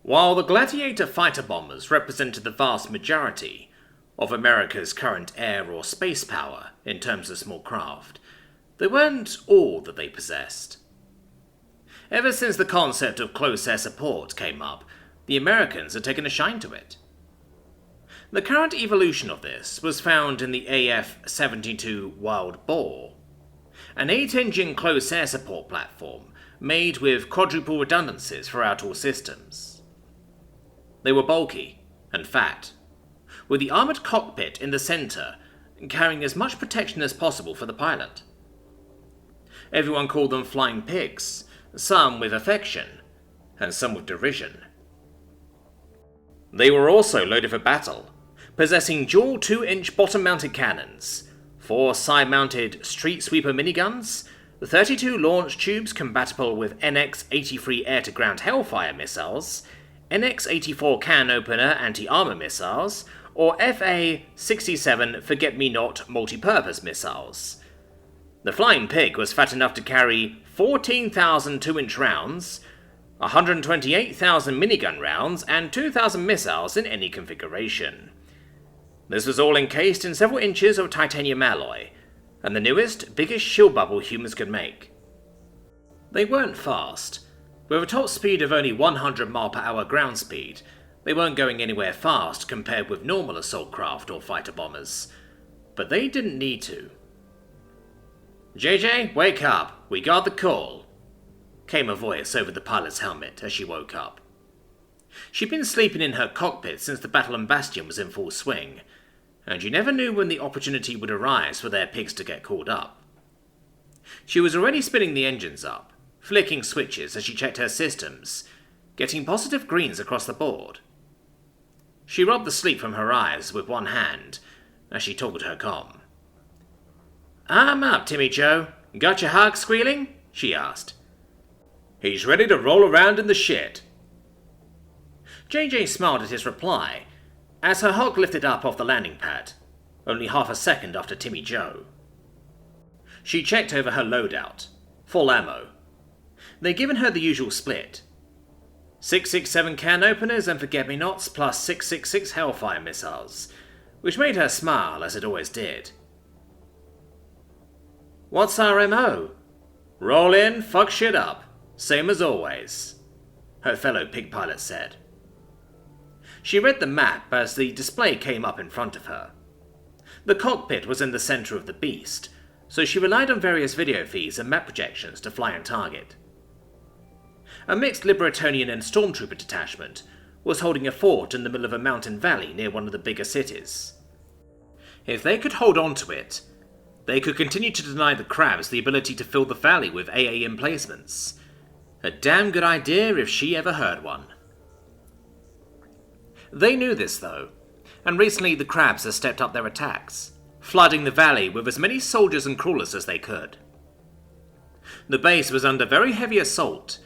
While the Gladiator fighter bombers represented the vast majority of America's current air or space power in terms of small craft, they weren't all that they possessed. Ever since the concept of close air support came up, the Americans had taken a shine to it. The current evolution of this was found in the AF-72 Wild Boar, an 8-engine close air support platform made with quadruple redundancies throughout all systems. They were bulky and fat, with the armoured cockpit in the centre carrying as much protection as possible for the pilot. Everyone called them flying pigs, some with affection and some with derision. They were also loaded for battle, possessing dual 2-inch bottom-mounted cannons, 4 side-mounted street sweeper miniguns, 32 launch tubes compatible with NX-83 air-to-ground Hellfire missiles, NX-84 can-opener anti-armor missiles, or FA-67 Forget-Me-Not multi-purpose missiles. The Flying Pig was fat enough to carry 14,000 2-inch rounds, 128,000 minigun rounds, and 2,000 missiles in any configuration. This was all encased in several inches of titanium alloy, and the newest, biggest shield bubble humans could make. They weren't fast. With a top speed of only 100 mph ground speed, they weren't going anywhere fast compared with normal assault craft or fighter bombers, but they didn't need to. "JJ, wake up, we got the call," came a voice over the pilot's helmet as she woke up. She'd been sleeping in her cockpit since the battle on Bastion was in full swing, and you never knew when the opportunity would arise for their pigs to get called up. She was already spinning the engines up, flicking switches as she checked her systems, getting positive greens across the board. She rubbed the sleep from her eyes with one hand as she toggled her comm. "I'm up, Timmy Joe. Got your hog squealing?" she asked. "He's ready to roll around in the shit." JJ smiled at his reply as her hog lifted up off the landing pad, only half a second after Timmy Joe. She checked over her loadout. Full ammo. They'd given her the usual split. 667 can openers and forget-me-nots plus 666 Hellfire missiles, which made her smile as it always did. "What's our MO? Roll in, fuck shit up. Same as always," her fellow pig pilot said. She read the map as the display came up in front of her. The cockpit was in the centre of the beast, so she relied on various video feeds and map projections to fly and target. A mixed Libertonian and Stormtrooper detachment was holding a fort in the middle of a mountain valley near one of the bigger cities. If they could hold on to it, they could continue to deny the crabs the ability to fill the valley with AA emplacements. A damn good idea if she ever heard one. They knew this though, and recently the crabs had stepped up their attacks, flooding the valley with as many soldiers and crawlers as they could. The base was under very heavy assault,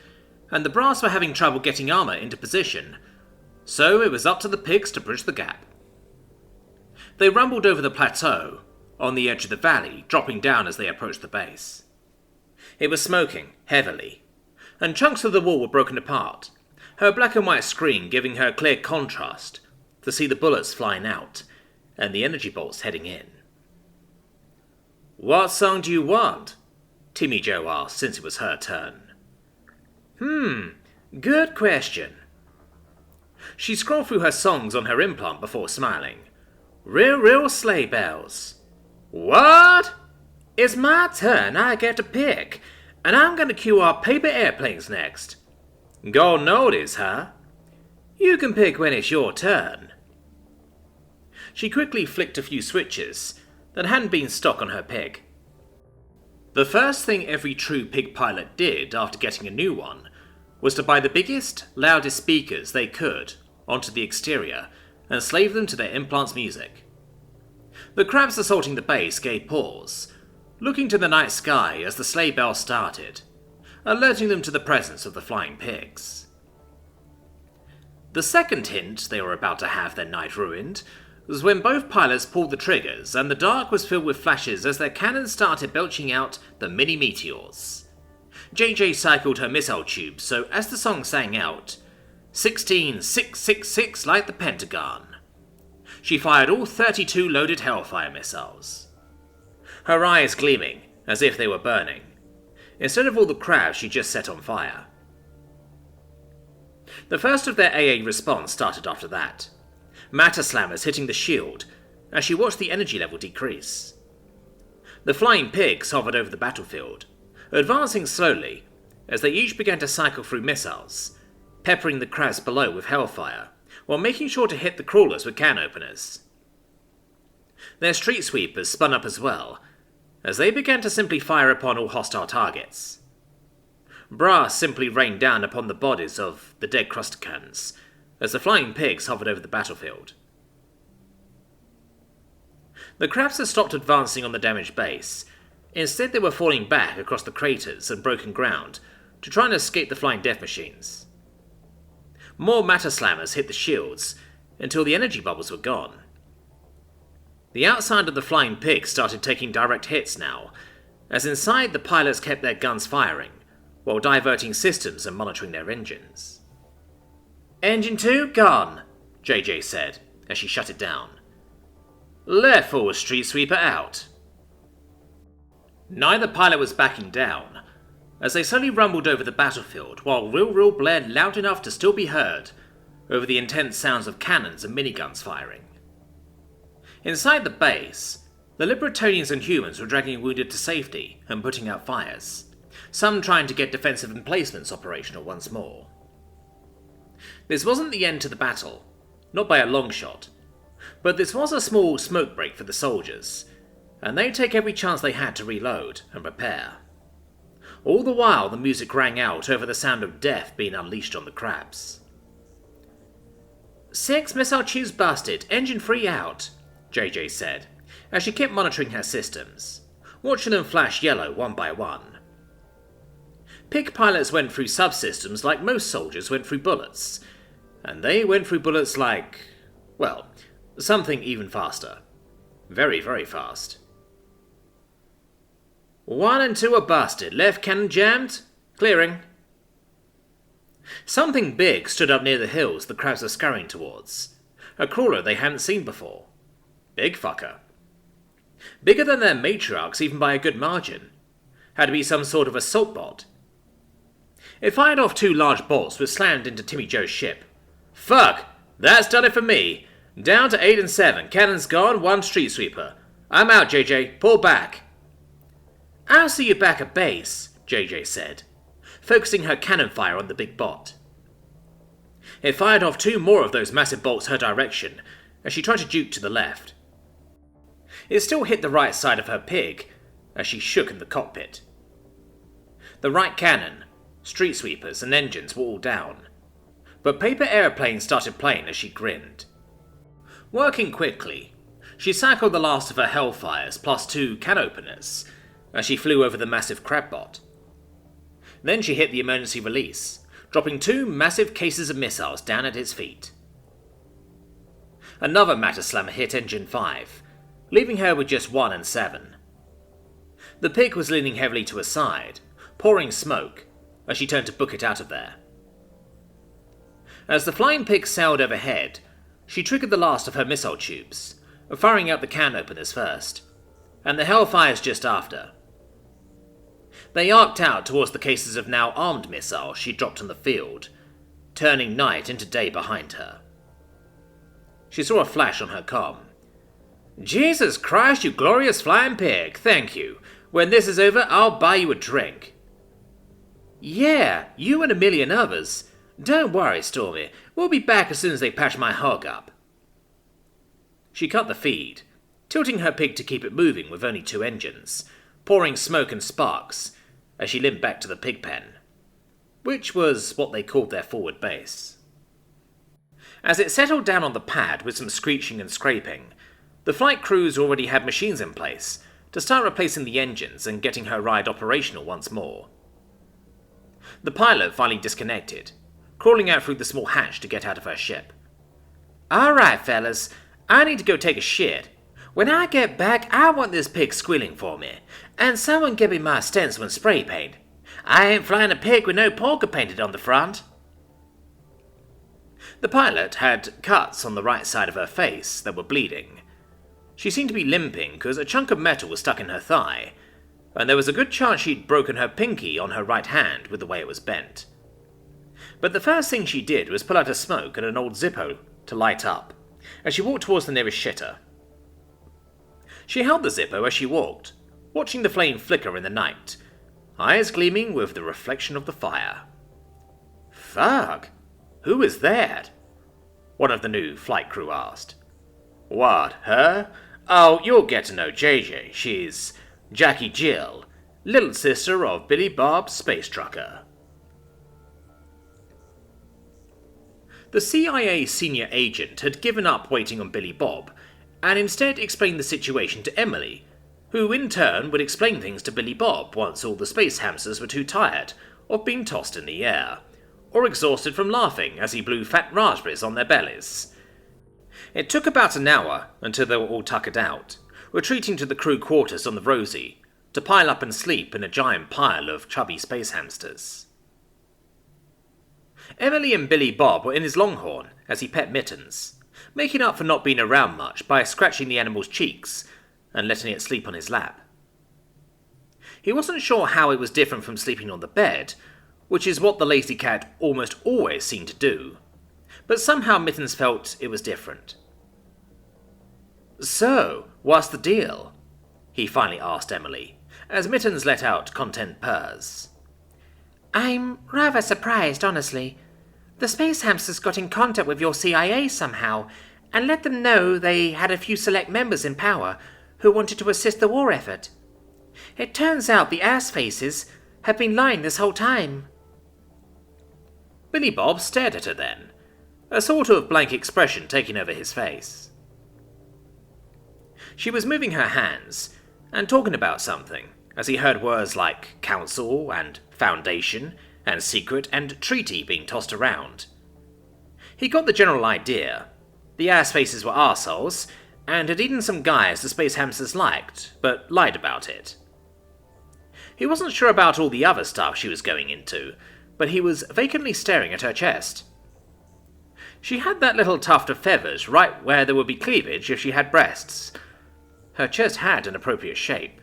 and the brass were having trouble getting armour into position, so it was up to the pigs to bridge the gap. They rumbled over the plateau, on the edge of the valley, dropping down as they approached the base. It was smoking, heavily, and chunks of the wall were broken apart, her black and white screen giving her clear contrast to see the bullets flying out, and the energy bolts heading in. "What song do you want?" Timmy Joe asked since it was her turn. Good question." She scrolled through her songs on her implant before smiling. Real sleigh bells." "What?" "It's my turn, I get to pick, and I'm gonna cue our paper airplanes next." "Go notice, huh?" "You can pick when it's your turn." She quickly flicked a few switches that hadn't been stuck on her pig. The first thing every true pig pilot did after getting a new one was to buy the biggest, loudest speakers they could onto the exterior and slave them to their implant's music. The crabs assaulting the base gave pause, looking to the night sky as the sleigh bells started, alerting them to the presence of the flying pigs. The second hint they were about to have their night ruined was when both pilots pulled the triggers and the dark was filled with flashes as their cannons started belching out the mini meteors. JJ cycled her missile tubes, so as the song sang out, 16666 like the Pentagon. She fired all 32 loaded Hellfire missiles. Her eyes gleaming, as if they were burning, instead of all the crabs she just set on fire. The first of their AA response started after that, matter slammers hitting the shield as she watched the energy level decrease. The flying pigs hovered over the battlefield, advancing slowly as they each began to cycle through missiles, peppering the crabs below with hellfire, while making sure to hit the crawlers with can openers. Their street sweepers spun up as well, as they began to simply fire upon all hostile targets. Brass simply rained down upon the bodies of the dead Crusticans, as the flying pigs hovered over the battlefield. The crabs had stopped advancing on the damaged base. Instead, they were falling back across the craters and broken ground to try and escape the flying death machines. More matter slammers hit the shields until the energy bubbles were gone. The outside of the flying pigs started taking direct hits now, as inside the pilots kept their guns firing, while diverting systems and monitoring their engines. "Engine 2, gone," JJ said, as she shut it down. "Left forward street sweeper out." Neither pilot was backing down, as they slowly rumbled over the battlefield while Real blared loud enough to still be heard over the intense sounds of cannons and miniguns firing. Inside the base, the Libertonians and humans were dragging wounded to safety and putting out fires, some trying to get defensive emplacements operational once more. This wasn't the end to the battle, not by a long shot, but this was a small smoke break for the soldiers, and they'd take every chance they had to reload and prepare. All the while the music rang out over the sound of death being unleashed on the crabs. 6 missile tubes busted, engine 3 out, JJ said, as she kept monitoring her systems, watching them flash yellow one by one. Pig pilots went through subsystems like most soldiers went through bullets, and they went through bullets like, well, something even faster. Very, very fast. 1 and 2 are busted. Left cannon jammed. Clearing. Something big stood up near the hills the crabs were scurrying towards. A crawler they hadn't seen before. Big fucker. Bigger than their matriarchs even by a good margin. Had to be some sort of assault bot. It fired off 2 large bolts which slammed into Timmy Joe's ship. Fuck! That's done it for me. Down to 8 and 7. Cannons gone, 1 street sweeper. I'm out, JJ. Pull back. I'll see you back at base, JJ said, focusing her cannon fire on the big bot. It fired off 2 more of those massive bolts her direction as she tried to juke to the left. It still hit the right side of her pig as she shook in the cockpit. The right cannon, street sweepers and engines were all down, but paper aeroplanes started playing as she grinned. Working quickly, she cycled the last of her Hellfires plus 2 can openers as she flew over the massive crabbot. Then she hit the emergency release, dropping 2 massive cases of missiles down at its feet. Another matter slammer hit engine 5, leaving her with just 1 and 7. The pig was leaning heavily to her side, pouring smoke as she turned to book it out of there. As the flying pig sailed overhead, she triggered the last of her missile tubes, firing out the can openers first, and the Hellfires just after. They arced out towards the cases of now armed missiles she dropped on the field, turning night into day behind her. She saw a flash on her comm. Jesus Christ, you glorious flying pig, thank you. When this is over, I'll buy you a drink. Yeah, you and a million others. Don't worry, Stormy, we'll be back as soon as they patch my hog up. She cut the feed, tilting her pig to keep it moving with only 2 engines, pouring smoke and sparks as she limped back to the pig pen, which was what they called their forward base. As it settled down on the pad with some screeching and scraping, the flight crews already had machines in place to start replacing the engines and getting her ride operational once more. The pilot finally disconnected, crawling out through the small hatch to get out of her ship. Alright, fellas, I need to go take a shit. When I get back, I want this pig squealing for me, and someone give me my stencil and spray paint. I ain't flying a pig with no polka painted on the front. The pilot had cuts on the right side of her face that were bleeding. She seemed to be limping because a chunk of metal was stuck in her thigh, and there was a good chance she'd broken her pinky on her right hand with the way it was bent. But the first thing she did was pull out a smoke and an old Zippo to light up, as she walked towards the nearest shitter. She held the Zippo as she walked, watching the flame flicker in the night, eyes gleaming with the reflection of the fire. "Fuck! Who is that?" one of the new flight crew asked. "What, her? Oh, you'll get to know JJ. She's Jackie Jill, little sister of Billy Bob Space Trucker." The CIA senior agent had given up waiting on Billy Bob, and instead explained the situation to Emily, who in turn would explain things to Billy Bob once all the space hamsters were too tired of being tossed in the air, or exhausted from laughing as he blew fat raspberries on their bellies. It took about an hour until they were all tuckered out, retreating to the crew quarters on the Rosie, to pile up and sleep in a giant pile of chubby space hamsters. Emily and Billy Bob were in his Longhorn as he pet Mittens, making up for not being around much by scratching the animal's cheeks and letting it sleep on his lap. He wasn't sure how it was different from sleeping on the bed, which is what the lazy cat almost always seemed to do, but somehow Mittens felt it was different. "So, what's the deal?" he finally asked Emily, as Mittens let out content purrs. "I'm rather surprised, honestly. The space hamsters got in contact with your CIA somehow, and let them know they had a few select members in power who wanted to assist the war effort. It turns out the ass-faces have been lying this whole time." Billy Bob stared at her then, a sort of blank expression taking over his face. She was moving her hands and talking about something, as he heard words like council and foundation and secret and treaty being tossed around. He got the general idea. The ass-faces were arseholes, and had eaten some guys the space hamsters liked, but lied about it. He wasn't sure about all the other stuff she was going into, but he was vacantly staring at her chest. She had that little tuft of feathers right where there would be cleavage if she had breasts. Her chest had an appropriate shape.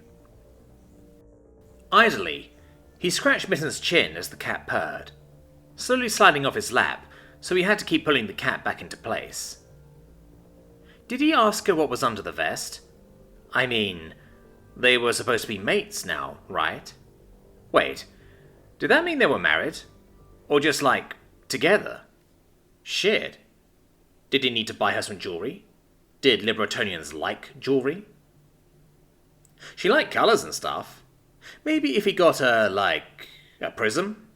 Idly, he scratched Mittens' chin as the cat purred, slowly sliding off his lap, so he had to keep pulling the cat back into place. Did he ask her what was under the vest? I mean, they were supposed to be mates now, right? Wait, did that mean they were married? Or just, like, together? Shit. Did he need to buy her some jewelry? Did Libertonians like jewelry? She liked colours and stuff. Maybe if he got her, like, a prism?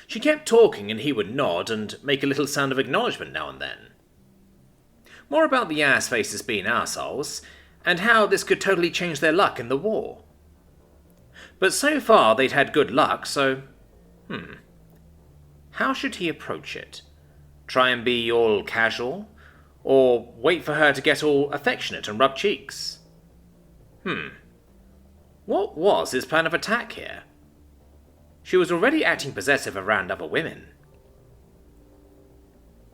She kept talking and he would nod and make a little sound of acknowledgement now and then. More about the ass-faces being assholes, and how this could totally change their luck in the war. But so far they'd had good luck, so... How should he approach it? Try and be all casual? Or wait for her to get all affectionate and rub cheeks? What was his plan of attack here? She was already acting possessive around other women.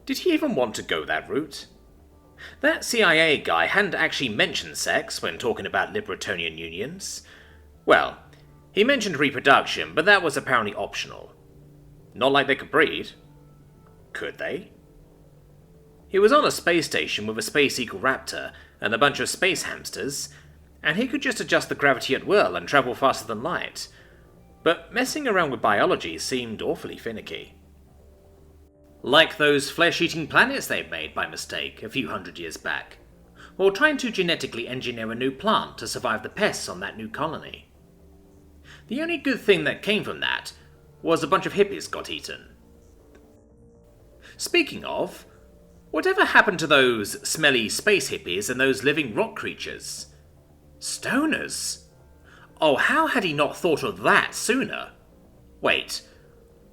Did he even want to go that route? That CIA guy hadn't actually mentioned sex when talking about Libertonian unions. Well, he mentioned reproduction, but that was apparently optional. Not like they could breed. Could they? He was on a space station with a space eagle raptor and a bunch of space hamsters, and he could just adjust the gravity at will and travel faster than light. But messing around with biology seemed awfully finicky. Like those flesh-eating planets they'd made by mistake a few hundred years back, or trying to genetically engineer a new plant to survive the pests on that new colony. The only good thing that came from that was a bunch of hippies got eaten. Speaking of, whatever happened to those smelly space hippies and those living rock creatures? Stoners? Oh, how had he not thought of that sooner? Wait,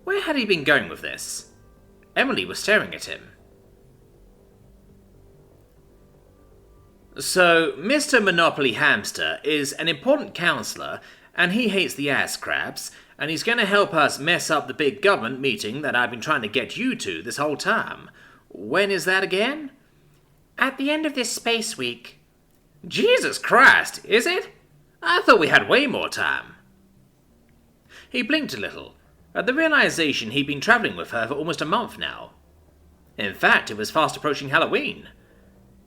where had he been going with this? Emily was staring at him. So, Mr. Monopoly Hamster is an important counsellor, and he hates the ass crabs, and he's going to help us mess up the big government meeting that I've been trying to get you to this whole time. When is that again? At the end of this space week. Jesus Christ, is it? I thought we had way more time. He blinked a little at the realization he'd been travelling with her for almost a month now. In fact, it was fast approaching Halloween.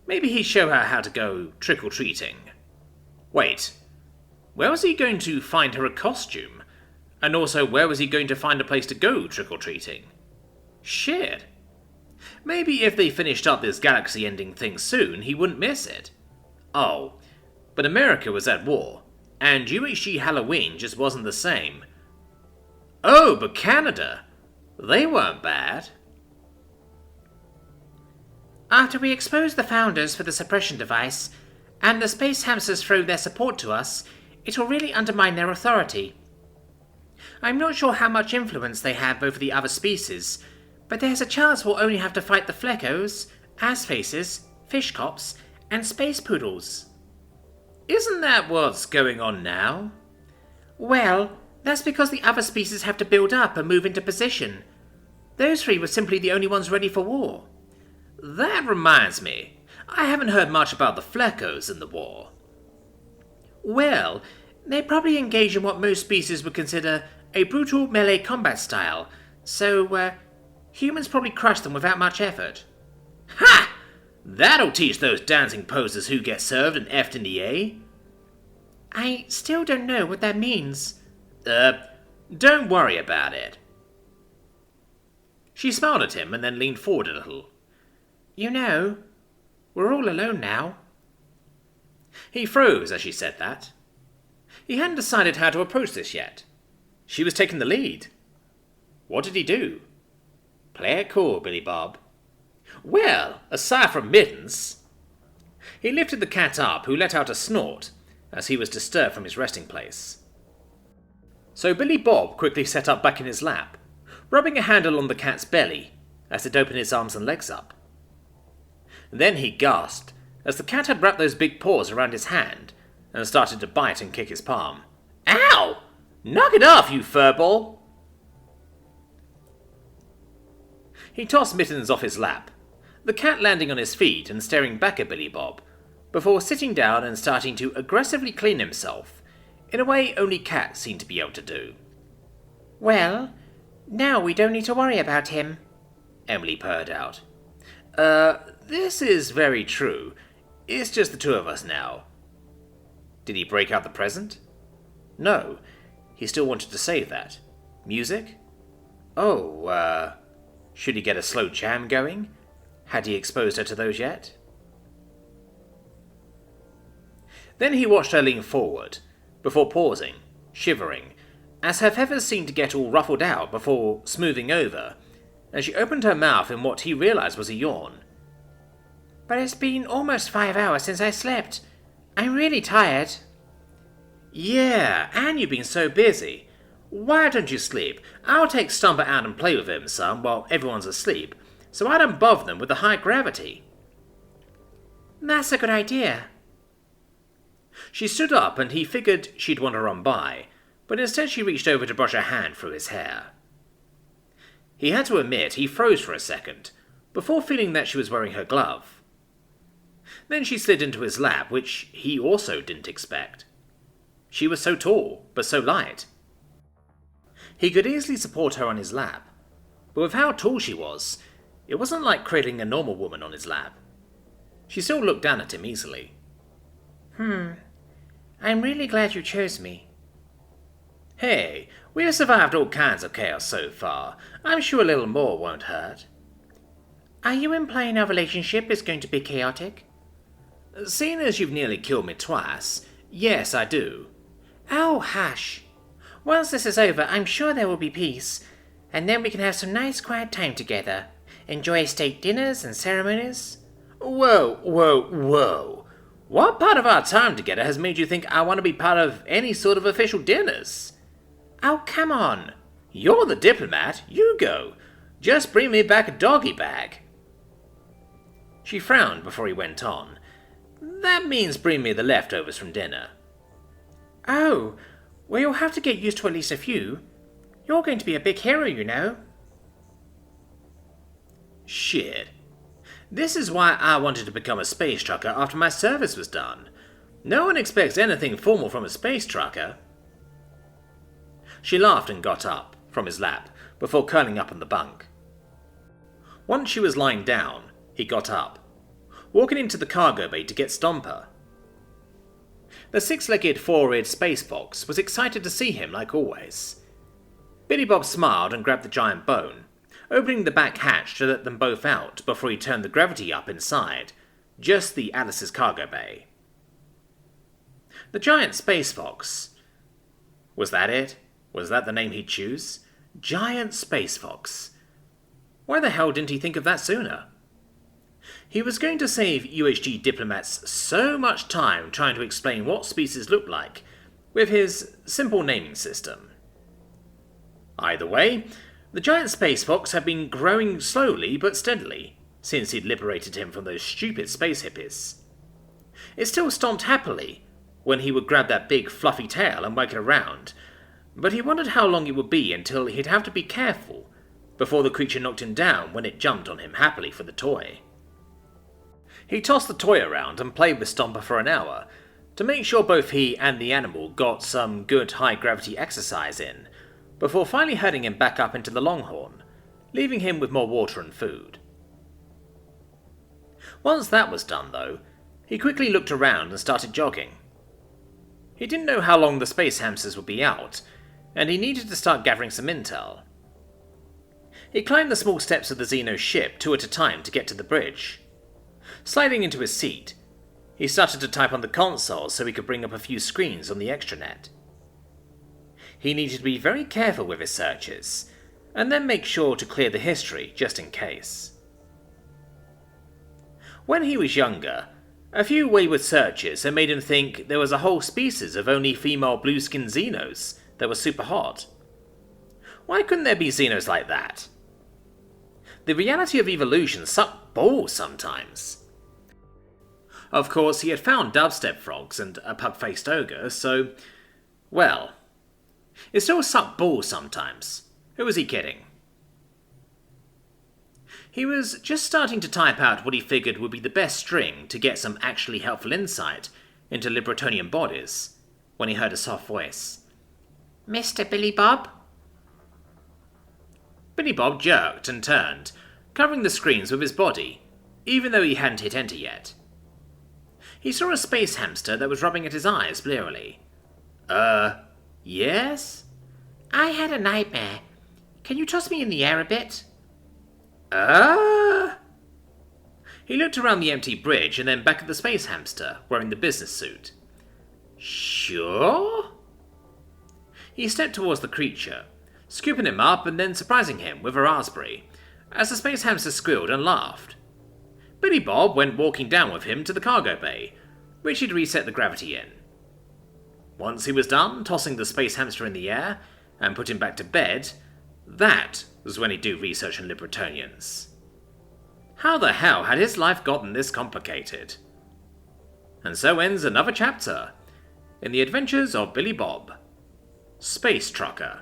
Maybe he'd show her how to go trick-or-treating. Wait, where was he going to find her a costume? And also, where was he going to find a place to go trick-or-treating? Shit. Maybe if they finished up this galaxy-ending thing soon, he wouldn't miss it. Oh, but America was at war, and UHG Halloween just wasn't the same. Oh, but Canada, they weren't bad. After we expose the founders for the suppression device, and the space hamsters throw their support to us, it will really undermine their authority. I'm not sure how much influence they have over the other species, but there's a chance we'll only have to fight the Fleckos, Assfaces, Fishcops, and Space Poodles. Isn't that what's going on now? Well, that's because the other species have to build up and move into position. Those three were simply the only ones ready for war. That reminds me, I haven't heard much about the Fleckos in the war. Well, they probably engage in what most species would consider a brutal melee combat style, so humans probably crush them without much effort. Ha! That'll teach those dancing posers who get served and effed in the A. I still don't know what that means. Don't worry about it. She smiled at him and then leaned forward a little. You know, we're all alone now. He froze as she said that. He hadn't decided how to approach this yet. She was taking the lead. What did he do? Play it cool, Billy Bob. Well, aside from mittens... He lifted the cat up, who let out a snort as he was disturbed from his resting place. So Billy Bob quickly sat up back in his lap, rubbing a handle on the cat's belly as it opened its arms and legs up. Then he gasped as the cat had wrapped those big paws around his hand and started to bite and kick his palm. Ow! Knock it off, you furball! He tossed Mittens off his lap, the cat landing on his feet and staring back at Billy Bob, before sitting down and starting to aggressively clean himself, in a way only cats seem to be able to do. Well, now we don't need to worry about him, Emily purred out. This is very true. It's just the two of us now. Did he break out the present? No, he still wanted to save that. Music? Oh, should he get a slow jam going? Had he exposed her to those yet? Then he watched her lean forward, before pausing, shivering, as her feathers seemed to get all ruffled out before smoothing over, and she opened her mouth in what he realized was a yawn. But it's been almost 5 hours since I slept. I'm really tired. Yeah, and you've been so busy. Why don't you sleep? I'll take Stumper out and play with him some while everyone's asleep, so I don't bother them with the high gravity. That's a good idea. She stood up and he figured she'd want to run by, but instead she reached over to brush her hand through his hair. He had to admit he froze for a second, before feeling that she was wearing her glove. Then she slid into his lap, which he also didn't expect. She was so tall, but so light. He could easily support her on his lap, but with how tall she was, it wasn't like cradling a normal woman on his lap. She still looked down at him easily. I'm really glad you chose me. Hey, we have survived all kinds of chaos so far. I'm sure a little more won't hurt. Are you implying our relationship is going to be chaotic? Seeing as you've nearly killed me twice, yes, I do. Oh, hush. Once this is over, I'm sure there will be peace, and then we can have some nice quiet time together. Enjoy state dinners and ceremonies. Whoa. What part of our time together has made you think I want to be part of any sort of official dinners? Oh, come on. You're the diplomat. You go. Just bring me back a doggy bag. She frowned before he went on. That means bring me the leftovers from dinner. Oh, well, you'll have to get used to at least a few. You're going to be a big hero, you know. Shit. This is why I wanted to become a space trucker after my service was done. No one expects anything formal from a space trucker. She laughed and got up from his lap before curling up on the bunk. Once she was lying down, he got up, walking into the cargo bay to get Stomper. The six-legged, four-eared space fox was excited to see him like always. Billy Bob smiled and grabbed the giant bone, opening the back hatch to let them both out before he turned the gravity up inside, just the Alice's cargo bay. The giant space fox. Was that it? Was that the name he'd choose? Giant space fox. Why the hell didn't he think of that sooner? He was going to save UHG diplomats so much time trying to explain what species looked like with his simple naming system. Either way, the giant space fox had been growing slowly but steadily since he'd liberated him from those stupid space hippies. It still stomped happily when he would grab that big fluffy tail and wag it around, but he wondered how long it would be until he'd have to be careful before the creature knocked him down when it jumped on him happily for the toy. He tossed the toy around and played with Stomper for an hour to make sure both he and the animal got some good high-gravity exercise in, before finally herding him back up into the Longhorn, leaving him with more water and food. Once that was done, though, he quickly looked around and started jogging. He didn't know how long the space hamsters would be out, and he needed to start gathering some intel. He climbed the small steps of the Xeno ship 2 at a time to get to the bridge. Sliding into his seat, he started to type on the console so he could bring up a few screens on the extranet. He needed to be very careful with his searches, and then make sure to clear the history just in case. When he was younger, a few wayward searches had made him think there was a whole species of only female blue-skinned Xenos that were super hot. Why couldn't there be Xenos like that? The reality of evolution sucked balls sometimes. Of course, he had found dubstep frogs and a pug-faced ogre, so, well, it still sucked balls sometimes. Who was he kidding? He was just starting to type out what he figured would be the best string to get some actually helpful insight into Libertonian bodies, when he heard a soft voice. Mr. Billy Bob? Billy Bob jerked and turned, covering the screens with his body, even though he hadn't hit enter yet. He saw a space hamster that was rubbing at his eyes blearily. Yes? I had a nightmare. Can you toss me in the air a bit? He looked around the empty bridge and then back at the space hamster, wearing the business suit. Sure? He stepped towards the creature, scooping him up and then surprising him with a raspberry, as the space hamster squealed and laughed. Billy Bob went walking down with him to the cargo bay, which he'd reset the gravity in. Once he was done tossing the space hamster in the air and put him back to bed, that was when he'd do research on Libertonians. How the hell had his life gotten this complicated? And so ends another chapter in the adventures of Billy Bob, Space Trucker.